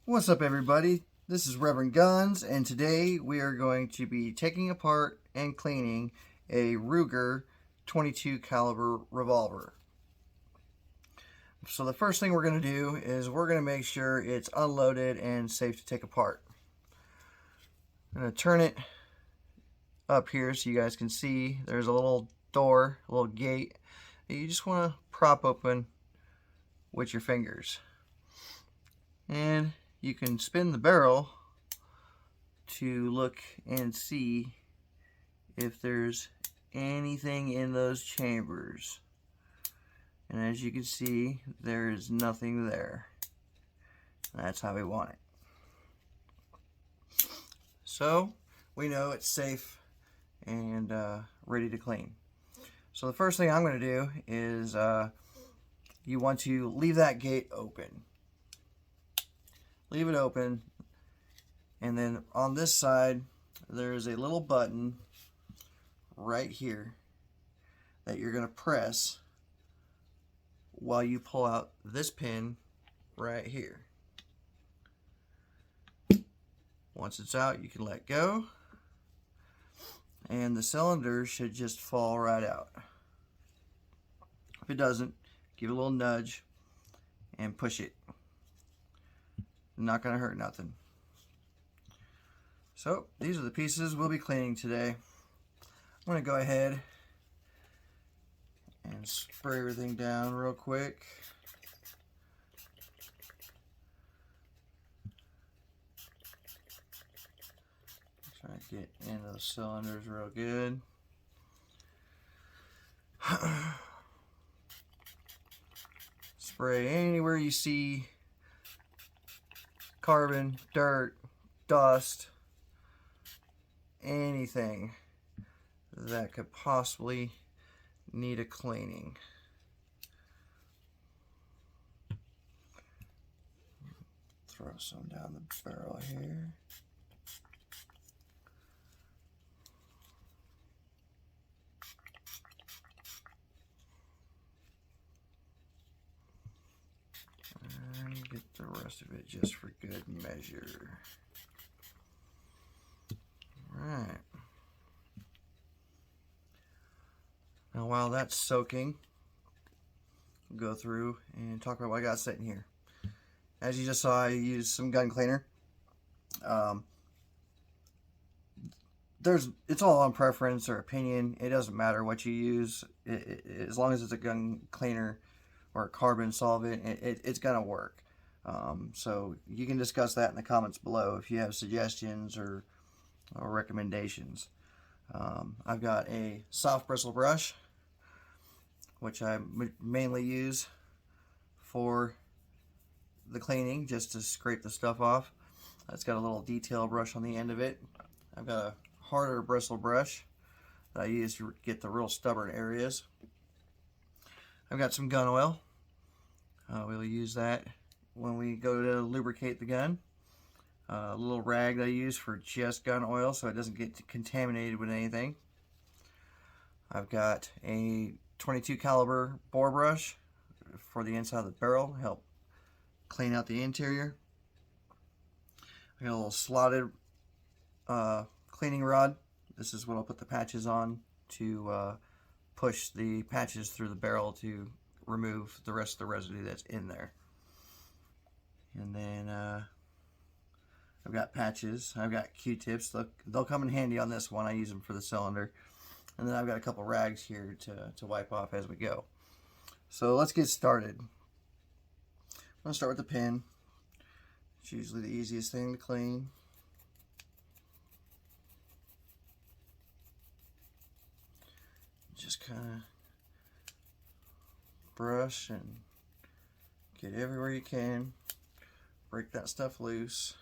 What's up, everybody? This is Reverend Guns, and today we are going to be taking apart and cleaning a Ruger 22 caliber revolver. So the first thing we're going to do is we're going to make sure it's unloaded and safe to take apart. I'm going to turn it up here so you guys can see there's a little door, a little gate that you just want to prop open with your fingers. And you can spin the barrel to look and see if there's anything in those chambers. And as you can see, there is nothing there. That's how we want it. So we know it's safe and ready to clean. So the first thing I'm going to do is you want to leave that gate open. Leave it open, and then on this side there's a little button right here that you're going to press while you pull out this pin right here. Once it's out, you can let go, and the cylinder should just fall right out. If it doesn't, give it a little nudge and push it. Not going to hurt nothing. So these are the pieces we'll be cleaning today. I'm going to go ahead and spray everything down real quick. Try to get into the cylinders real good. Spray anywhere you see carbon, dirt, dust, anything that could possibly need a cleaning. Throw some down the barrel here. And get the rest of it just for good measure. Alright. Now while that's soaking, we'll go through and talk about what I got sitting here. As you just saw, I used some gun cleaner. It's all on preference or opinion. It doesn't matter what you use. As long as it's a gun cleaner or a carbon solvent, it's gonna work. So you can discuss that in the comments below if you have suggestions or recommendations. I've got a soft bristle brush, which I mainly use for the cleaning, just to scrape the stuff off. It's got a little detail brush on the end of it. I've got a harder bristle brush that I use to get the real stubborn areas. I've got some gun oil. We'll use that when we go to lubricate the gun. A little rag that I use for just gun oil so it doesn't get contaminated with anything. I've got a 22 caliber bore brush for the inside of the barrel, help clean out the interior. I got a little slotted cleaning rod. This is what I'll put the patches on to push the patches through the barrel to remove the rest of the residue that's in there. And then I've got patches. I've got Q-tips. They'll come in handy on this one. I use them for the cylinder. And then I've got a couple rags here to wipe off as we go. So let's get started. I'm going to start with the pin. It's usually the easiest thing to clean. Just kind of brush and get everywhere you can. Break that stuff loose.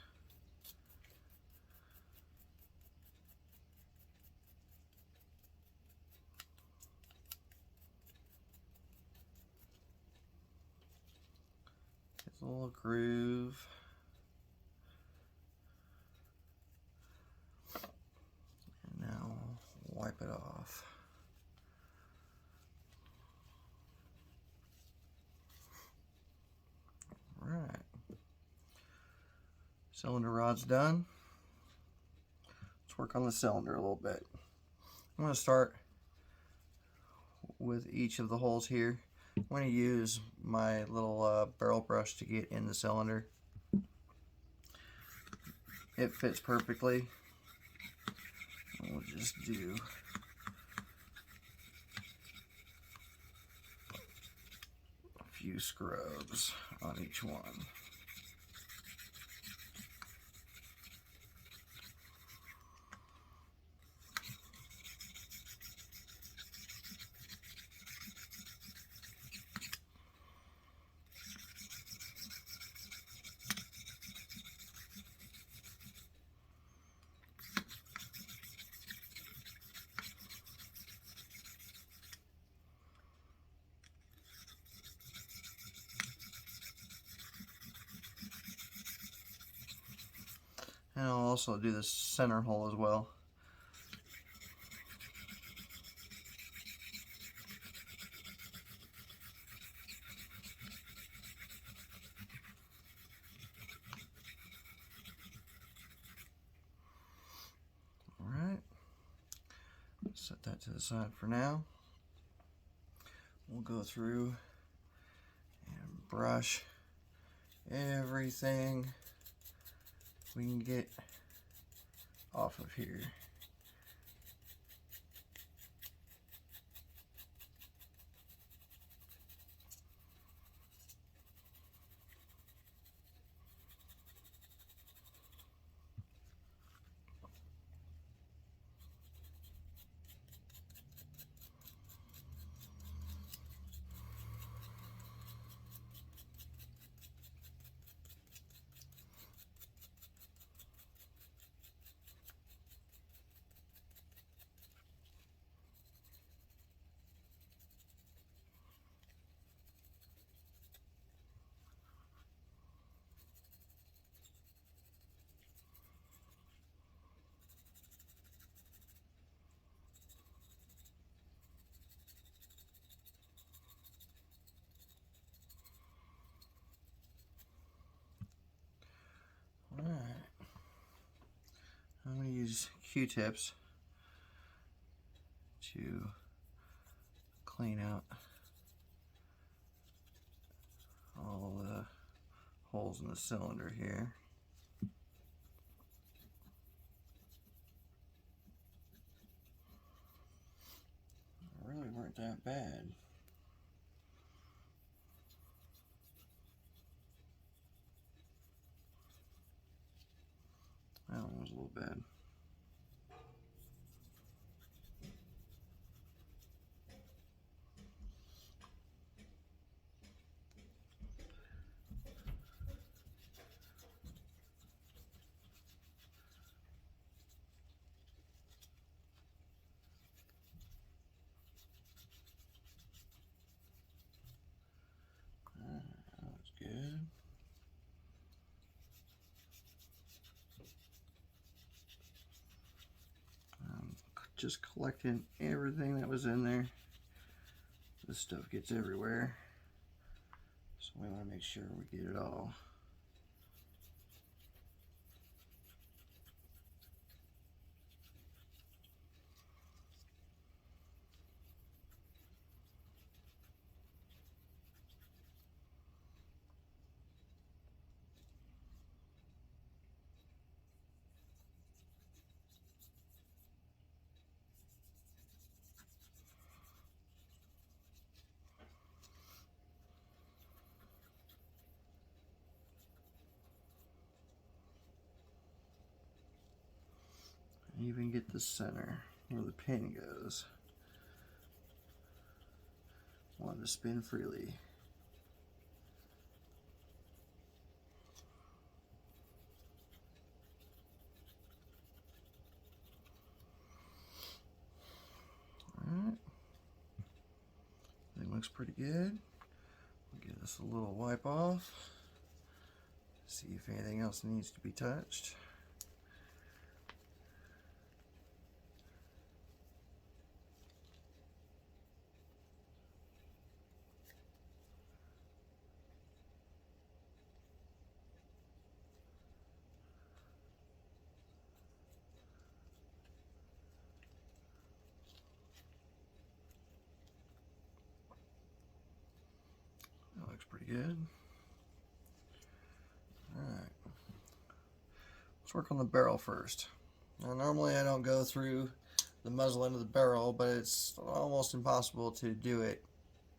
Get a little groove. And now wipe it off. Right. Cylinder rod's done. Let's work on the cylinder a little bit. I'm going to start with each of the holes here. I'm going to use my little barrel brush to get in the cylinder. It fits perfectly. We'll just do a few scrubs on each one. And I'll also do the center hole as well. Alright, set that to the side for now. We'll go through and brush everything we can get off of here. Alright, I'm going to use Q-tips to clean out all the holes in the cylinder here. They really weren't that bad. That one was a little bad. That was good. Just collecting everything that was in there. This stuff gets everywhere, so we want to make sure we get it all. Even get the center where the pin goes. Want to spin freely. Alright. Everything looks pretty good. We'll give this a little wipe off. See if anything else needs to be touched. good. Alright. Let's work on the barrel first. Now, normally I don't go through the muzzle end of the barrel, but it's almost impossible to do it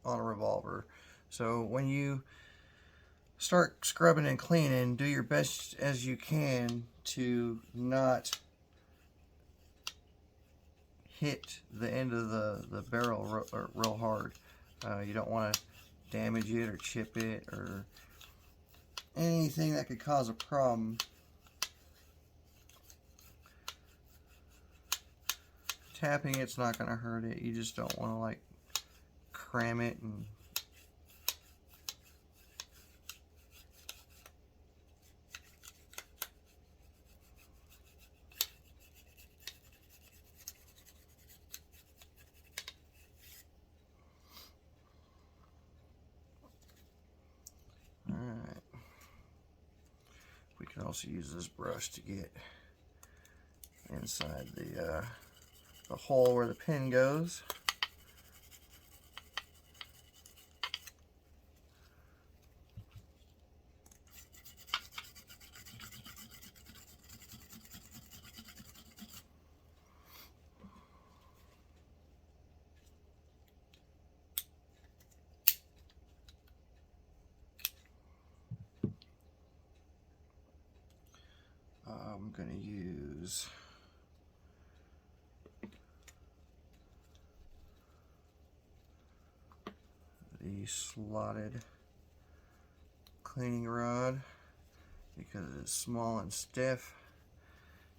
on a revolver. So when you start scrubbing and cleaning, do your best as you can to not hit the end of the barrel real hard. You don't want to damage it or chip it or anything that could cause a problem. Tapping it's not going to hurt it. You just don't want to like cram it and we can also use this brush to get inside the hole where the pin goes. I'm going to use the slotted cleaning rod because it's small and stiff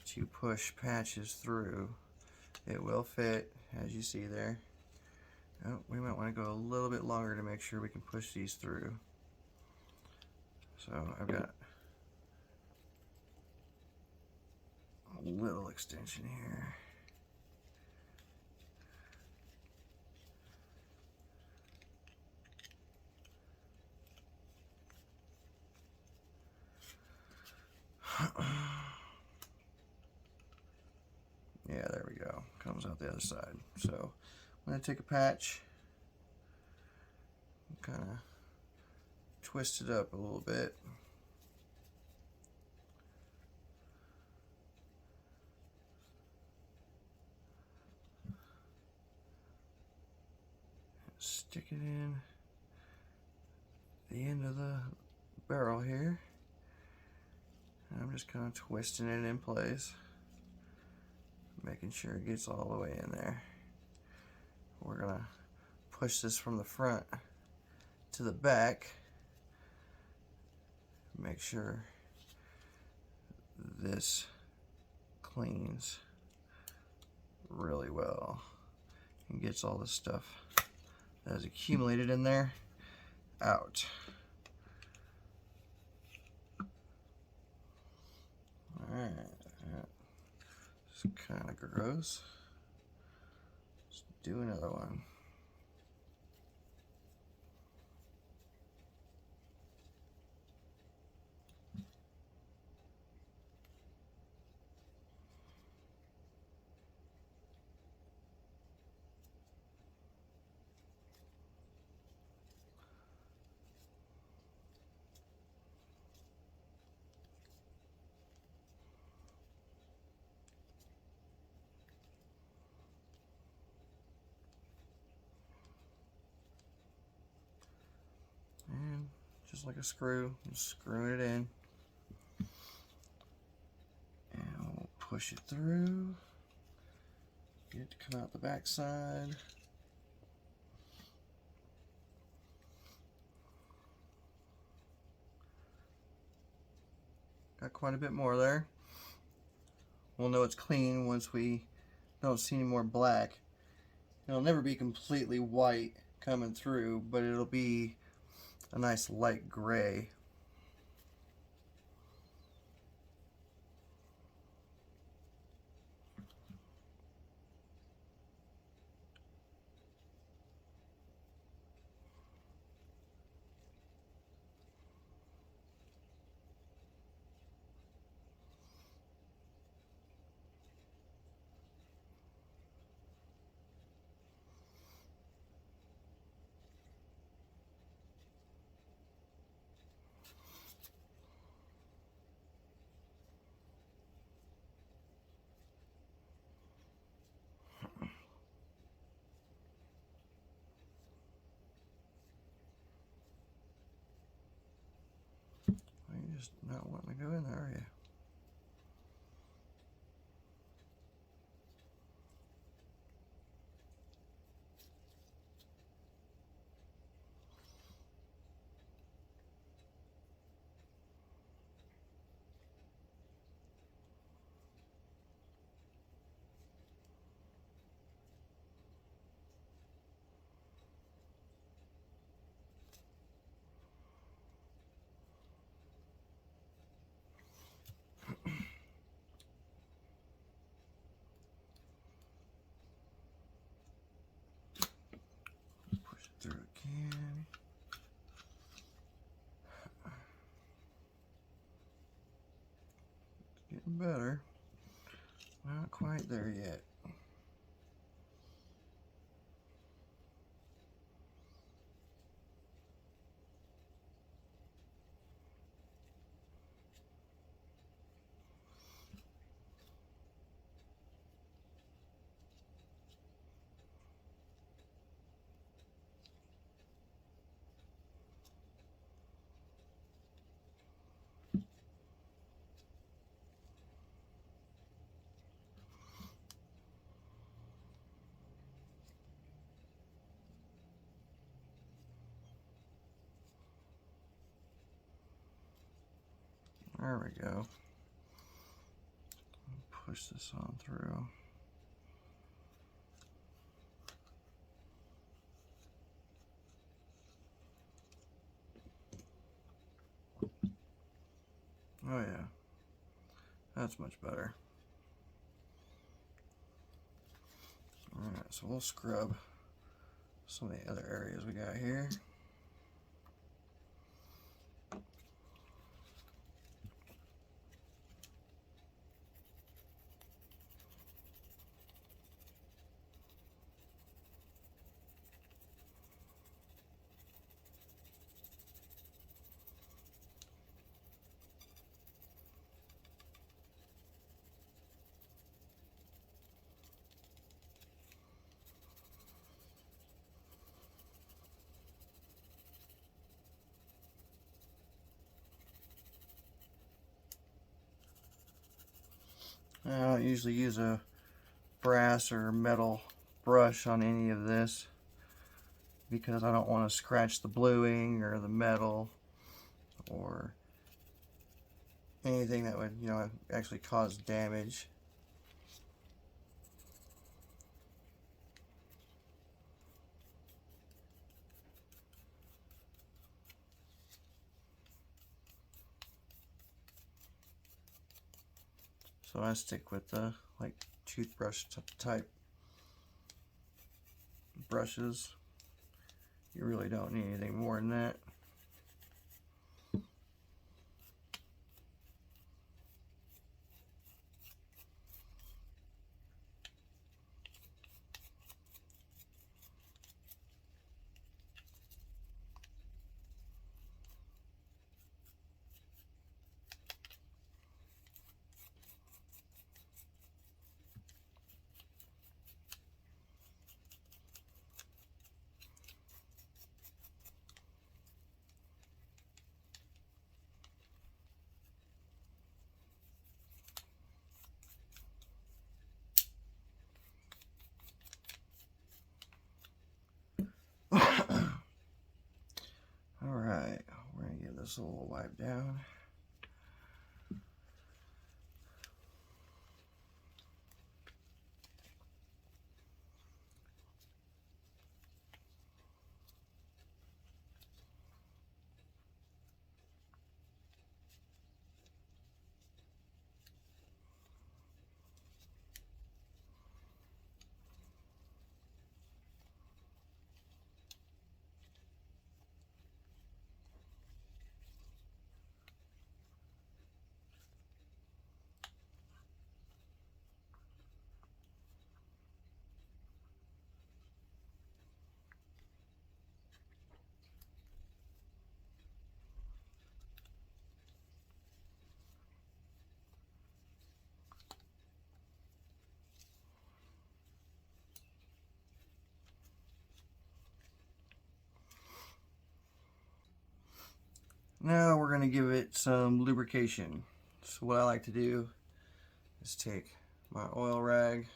to push patches through. It will fit, as you see there. Oh, we might want to go a little bit longer to make sure we can push these through. So I've got a little extension here. Yeah, there we go. Comes out the other side. So I'm going to take a patch, kind of twist it up a little bit. Stick it in the end of the barrel here. And I'm just kind of twisting it in place, making sure it gets all the way in there. We're gonna push this from the front to the back. Make sure this cleans really well and gets all the stuff that is accumulated in there out. Alright, it's kind of gross. Let's do another one. And just like a screw, just screwing it in. And we'll push it through. Get it to come out the back side. Got quite a bit more there. We'll know it's clean once we don't see any more black. It'll never be completely white coming through, but it'll be a nice light gray. just not wanting to go in there, are you? Push it through again. It's getting better. Not quite there yet. There we go. Push this on through. Oh yeah, that's much better. Alright, so we'll scrub some of the other areas we got here. I don't usually use a brass or metal brush on any of this because I don't want to scratch the bluing or the metal or anything that would, you know, actually cause damage. So I stick with the like toothbrush type brushes. You really don't need anything more than that. Alright, we're going to give this a little wipe down. Now we're going to give it some lubrication. So what I like to do is take my oil rag,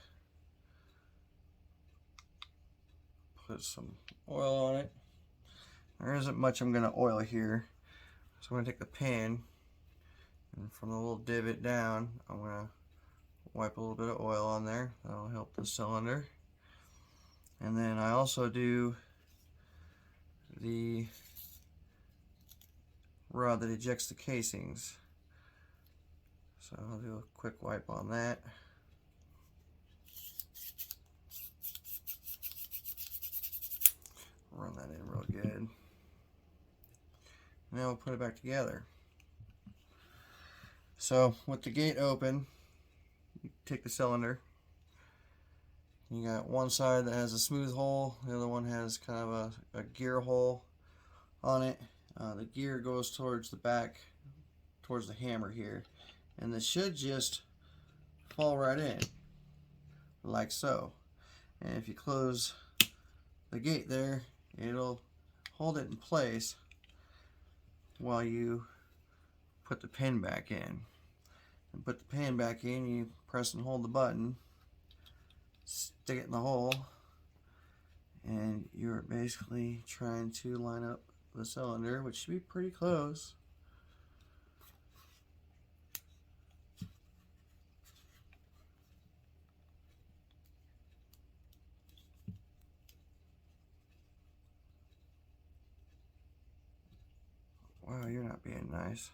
put some oil on it. There isn't much I'm going to oil here. So I'm going to take the pin, and from the little divot down, I'm going to wipe a little bit of oil on there. That'll help the cylinder. And then I also do the rod that ejects the casings. So I'll do a quick wipe on that. Run that in real good. Now we'll put it back together. So with the gate open, you take the cylinder. You got one side that has a smooth hole, the other one has kind of a gear hole on it. The gear goes towards the back, towards the hammer here, and this should just fall right in, like so. And if you close the gate there, it'll hold it in place while you put the pin back in. And put the pin back in, you press and hold the button, stick it in the hole, and you're basically trying to line up the cylinder, which should be pretty close. Wow, you're not being nice.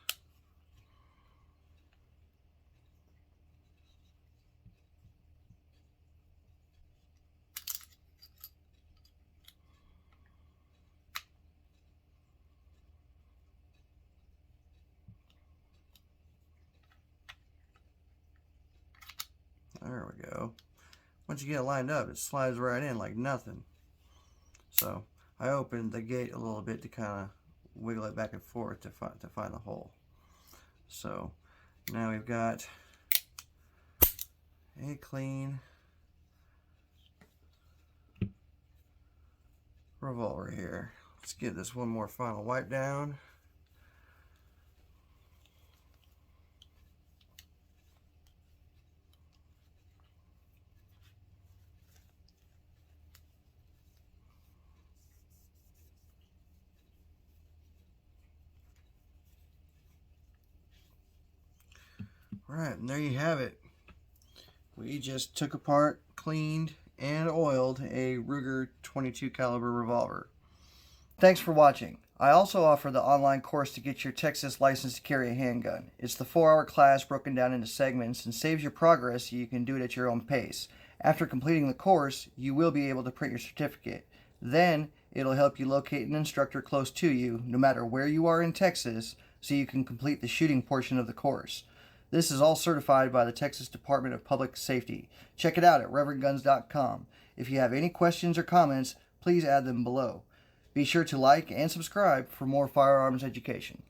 There we go. Once you get it lined up, it slides right in like nothing. So I opened the gate a little bit to kind of wiggle it back and forth to find the hole. So now we've got a clean revolver here. Let's give this one more final wipe down. Alright, and there you have it. We just took apart, cleaned, and oiled a Ruger 22 caliber revolver. Thanks for watching. I also offer the online course to get your Texas license to carry a handgun. It's the 4-hour class broken down into segments and saves you progress so you can do it at your own pace. After completing the course, you will be able to print your certificate. Then, it'll help you locate an instructor close to you, no matter where you are in Texas, so you can complete the shooting portion of the course. This is all certified by the Texas Department of Public Safety. Check it out at reverendguns.com. If you have any questions or comments, please add them below. Be sure to like and subscribe for more firearms education.